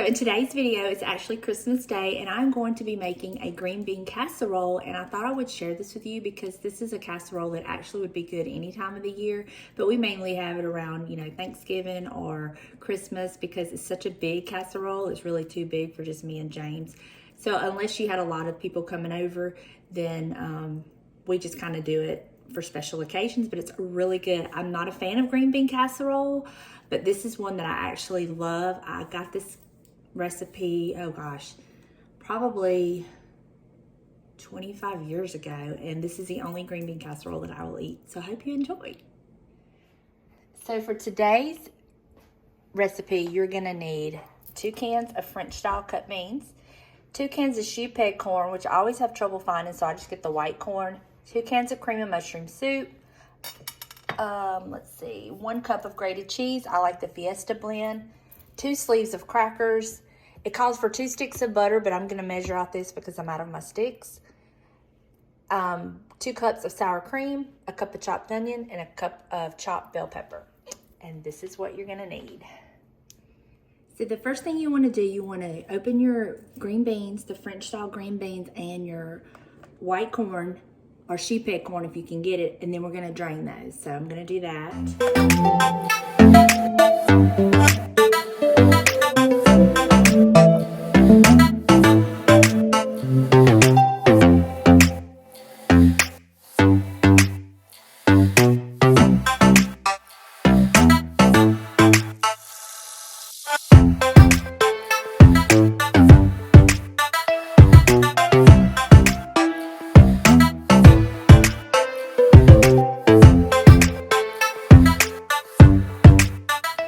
in today's video, it's actually Christmas Day, and I'm going to be making a green bean casserole, and I thought I would share this with you because this is a casserole that actually would be good any time of the year, but we mainly have it around, Thanksgiving or Christmas because it's such a big casserole. It's really too big for just me and James. So unless you had a lot of people coming over, then we just kind of do it for special occasions, but it's really good. I'm not a fan of green bean casserole, but this is one that I actually love. I got this recipe, oh gosh, probably 25 years ago, and this is the only green bean casserole that I will eat. So I hope you enjoy. So for today's recipe, you're gonna need 2 cans of French style cut beans, 2 cans of choux peg corn, which I always have trouble finding, so I just get the white corn, 2 cans of cream and mushroom soup, let's see, 1 cup of grated cheese. I like the Fiesta blend, 2 sleeves of crackers. It calls for 2 sticks of butter, but I'm gonna measure out this because I'm out of my sticks. 2 cups of sour cream, 1 cup of chopped onion, and 1 cup of chopped bell pepper. And this is what you're gonna need. So the first thing you wanna do, you wanna open your green beans, the French style green beans, and your white corn, or choux peg corn if you can get it, and then we're gonna drain those. So I'm gonna do that.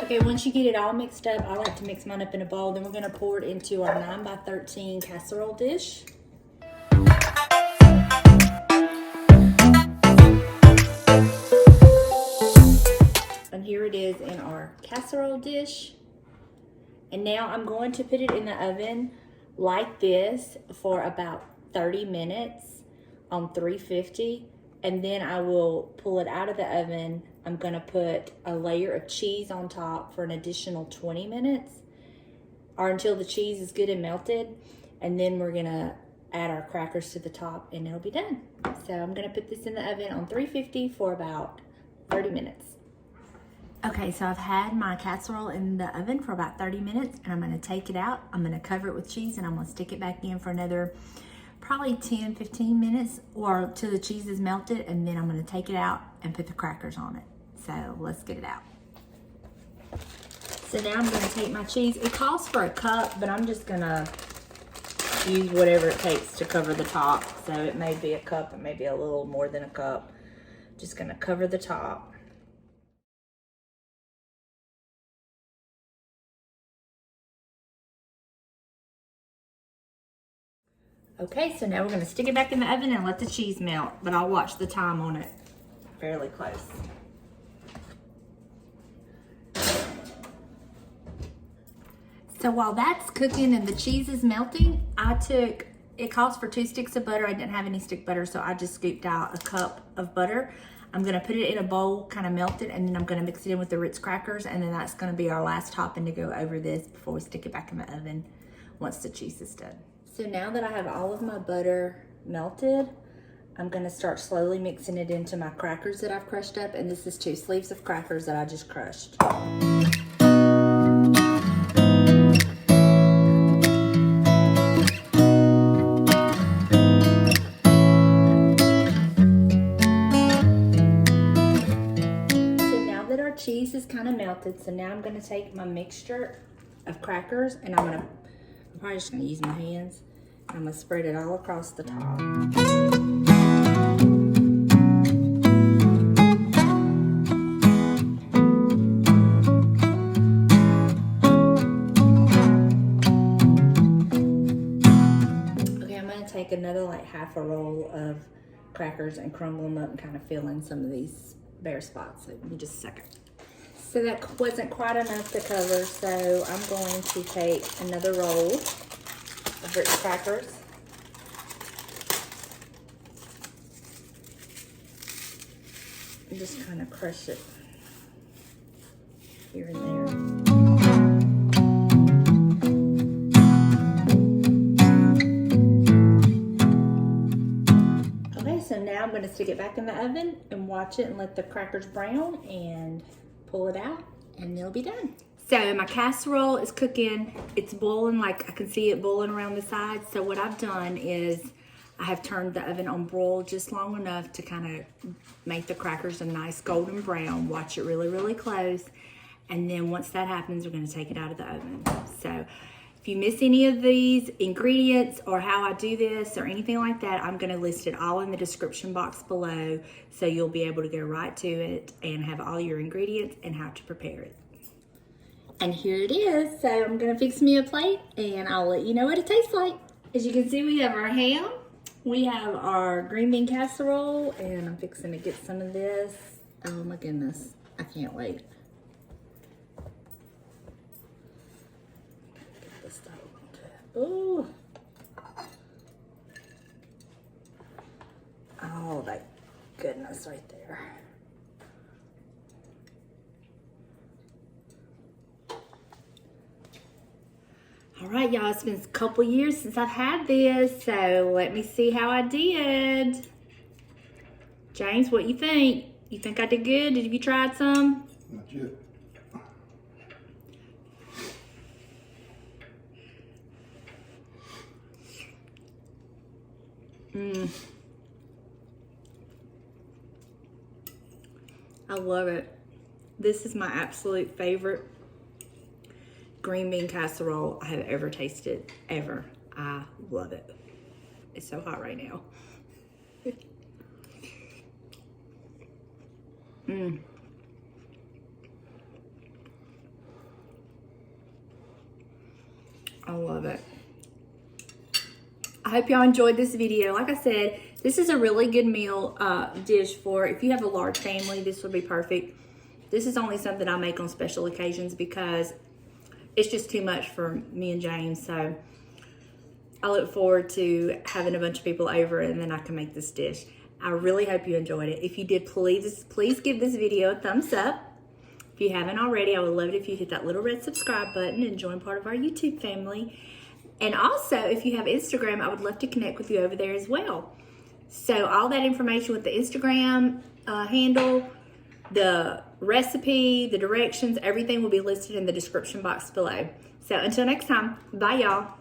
Okay, once you get it all mixed up, I like to mix mine up in a bowl. Then we're gonna pour it into our 9x13 casserole dish. And here it is in our casserole dish. And now I'm going to put it in the oven like this for about 30 minutes on 350. And then I will pull it out of the oven. I'm gonna put a layer of cheese on top for an additional 20 minutes or until the cheese is good and melted. And then we're gonna add our crackers to the top and it'll be done. So I'm gonna put this in the oven on 350 for about 30 minutes. Okay, so I've had my casserole in the oven for about 30 minutes and I'm gonna take it out. I'm gonna cover it with cheese and I'm gonna stick it back in for another probably 10-15 minutes or till the cheese is melted, and then I'm gonna take it out and put the crackers on it. So let's get it out. So now I'm gonna take my cheese. It calls for a cup, but I'm just gonna use whatever it takes to cover the top. So it may be a cup, it may be a little more than a cup. Just gonna cover the top. Okay, so now we're gonna stick it back in the oven and let the cheese melt, but I'll watch the time on it fairly close. So while that's cooking and the cheese is melting, it calls for 2 sticks of butter. I didn't have any stick butter, so I just scooped out a cup of butter. I'm gonna put it in a bowl, kind of melt it, and then I'm gonna mix it in with the Ritz crackers, and then that's gonna be our last topping to go over this before we stick it back in the oven once the cheese is done. So now that I have all of my butter melted, I'm gonna start slowly mixing it into my crackers that I've crushed up, and this is 2 sleeves of crackers that I just crushed. Cheese is kind of melted, so now I'm going to take my mixture of crackers and I'm probably just going to use my hands. I'm going to spread it all across the top. Okay, I'm going to take another like half a roll of crackers and crumble them up and kind of fill in some of these bare spots. So give me just a second. So that wasn't quite enough to cover, so I'm going to take another roll of Ritz crackers. And just kind of crush it here and there. so now I'm going to stick it back in the oven and watch it and let the crackers brown and pull it out and it'll be done. So my casserole is cooking. It's boiling, like I can see it boiling around the sides. So what I've done is I have turned the oven on broil just long enough to kind of make the crackers a nice golden brown. Watch it really, really close. And then once that happens, we're going to take it out of the oven. So if you miss any of these ingredients or how I do this or anything like that, I'm going to list it all in the description box below, so you'll be able to go right to it and have all your ingredients and how to prepare it. And here it is. So I'm going to fix me a plate and I'll let you know what it tastes like. As you can see, we have our ham, we have our green bean casserole, and I'm fixing to get some of this. Oh my goodness, I can't wait. Ooh. Oh, my goodness, right there. All right, y'all, it's been a couple years since I've had this, so let me see how I did. James, what you think? You think I did good? Have you tried some? Not yet. I love it. This is my absolute favorite green bean casserole I have ever tasted, ever. I love it. It's so hot right now. I love it. I hope y'all enjoyed this video. Like I said, this is a really good meal dish for if you have a large family. This would be perfect. This is only something I make on special occasions because it's just too much for me and James. So I look forward to having a bunch of people over and then I can make this dish. I really hope you enjoyed it. If you did, please give this video a thumbs up. If you haven't already, I would love it if you hit that little red subscribe button and join part of our YouTube family. And also, if you have Instagram, I would love to connect with you over there as well. So all that information with the Instagram handle, the recipe, the directions, everything will be listed in the description box below. So until next time, bye y'all.